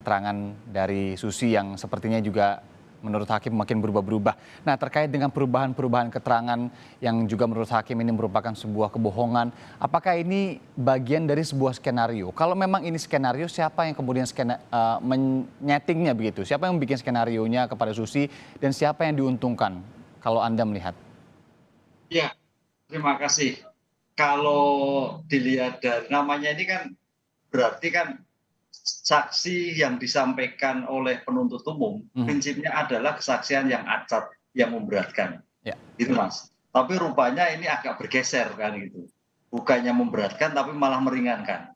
keterangan dari Susi yang sepertinya juga menurut hakim makin berubah-berubah. Nah, terkait dengan perubahan-perubahan keterangan yang juga menurut hakim ini merupakan sebuah kebohongan, apakah ini bagian dari sebuah skenario? Kalau memang ini skenario, siapa yang kemudian menyetingnya begitu? Siapa yang bikin skenarionya kepada Susi dan siapa yang diuntungkan kalau Anda melihat? Ya, terima kasih. Kalau dilihat dari namanya ini kan berarti kan saksi yang disampaikan oleh penuntut umum Mhm. prinsipnya adalah kesaksian yang acak, yang memberatkan, Ya, gitu Mas. Tapi rupanya ini agak bergeser kan gitu. Bukannya memberatkan tapi malah meringankan.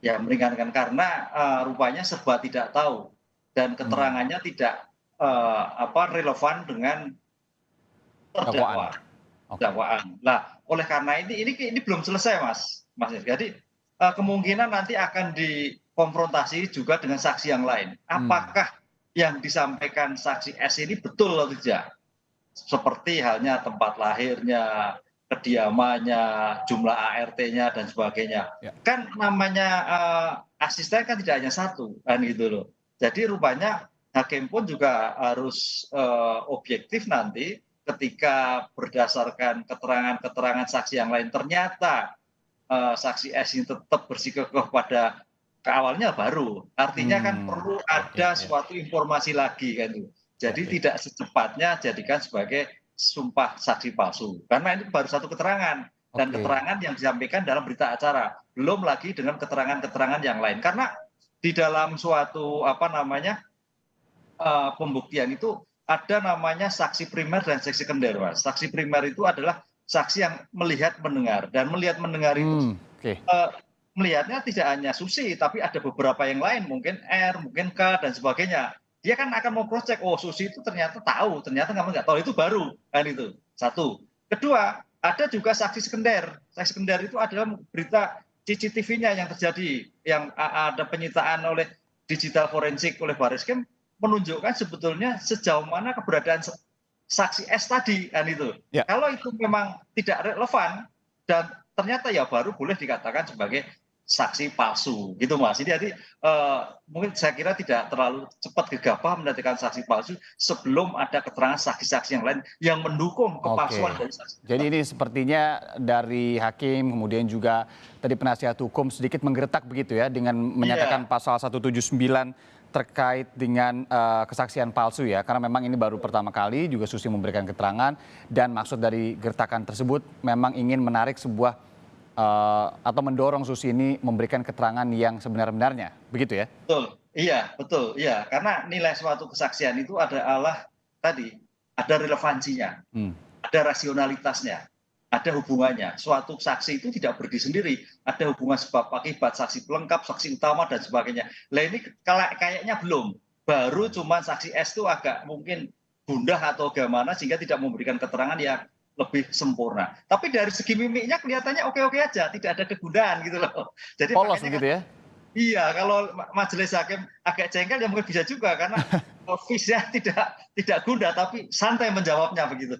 Ya meringankan karena rupanya serba tidak tahu dan hmm, keterangannya tidak relevan dengan dakwaan. terdakwa. Oke. Dakwaan. Nah, oleh karena ini belum selesai, Mas. Jadi, kemungkinan nanti akan dikonfrontasi juga dengan saksi yang lain. Hmm, Apakah yang disampaikan saksi S ini betul atau tidak? Seperti halnya tempat lahirnya, kediamannya, jumlah ART-nya dan sebagainya. ya. Kan namanya, asisten kan tidak hanya satu, kan gitu loh. Jadi rupanya hakim pun juga harus, objektif nanti ketika berdasarkan keterangan-keterangan saksi yang lain ternyata, saksi S ini tetap bersikukuh pada awalnya baru, artinya kan Hmm, perlu ya, ya, ada ya. suatu informasi lagi kan itu. Ya, Jadi ya. tidak secepatnya jadikan sebagai sumpah saksi palsu, karena ini baru satu keterangan dan Oke. keterangan yang disampaikan dalam berita acara, belum lagi dengan keterangan-keterangan yang lain. Karena di dalam suatu pembuktian itu ada namanya saksi primer dan saksi sekunder, Mas. Saksi primer itu adalah saksi yang melihat mendengar dan melihat mendengar itu, Oke. eee, melihatnya tidak hanya Susi, tapi ada beberapa yang lain, mungkin R, mungkin K, dan sebagainya. Dia kan akan mau cross check, "Oh, Susi itu ternyata tahu, ternyata kamu nggak tahu." Itu baru, kan itu, satu. Kedua, ada juga saksi sekunder. Saksi sekunder itu adalah berita CCTV-nya yang terjadi, yang ada penyitaan oleh digital forensik oleh Barreskrim, menunjukkan sebetulnya sejauh mana keberadaan saksi S tadi, kan itu. Ya. Kalau itu memang tidak relevan dan ternyata ya baru boleh dikatakan sebagai saksi palsu gitu Mas. Jadi mungkin saya kira tidak terlalu cepat gegabah menetapkan saksi palsu sebelum ada keterangan saksi-saksi yang lain yang mendukung kepalsuan Oke. dari saksi Jadi tersebut. ini sepertinya dari hakim, kemudian juga tadi penasihat hukum sedikit menggertak begitu ya dengan menyatakan Iya, pasal 179 terkait dengan kesaksian palsu ya. Karena memang ini baru pertama kali juga Susi memberikan keterangan dan maksud dari gertakan tersebut memang ingin menarik sebuah atau mendorong Susi ini memberikan keterangan yang sebenar-benarnya. Begitu ya? betul. Iya, betul. Iya, karena nilai suatu kesaksian itu adalah tadi ada relevansinya. Hmm. Ada rasionalitasnya, ada hubungannya. Suatu saksi itu tidak berdiri sendiri, ada hubungan sebab akibat, saksi pelengkap, saksi utama dan sebagainya. Lah ini kayaknya belum. Baru cuma saksi S itu agak mungkin gundah atau bagaimana sehingga tidak memberikan keterangan yang lebih sempurna. Tapi dari segi mimiknya kelihatannya oke-oke aja, tidak ada kegundahan gitu loh. Jadi Polos makanya kan begitu ya? iya, kalau majelis hakim agak jengkel ya mungkin bisa juga karena face-nya tidak gundah tapi santai menjawabnya begitu.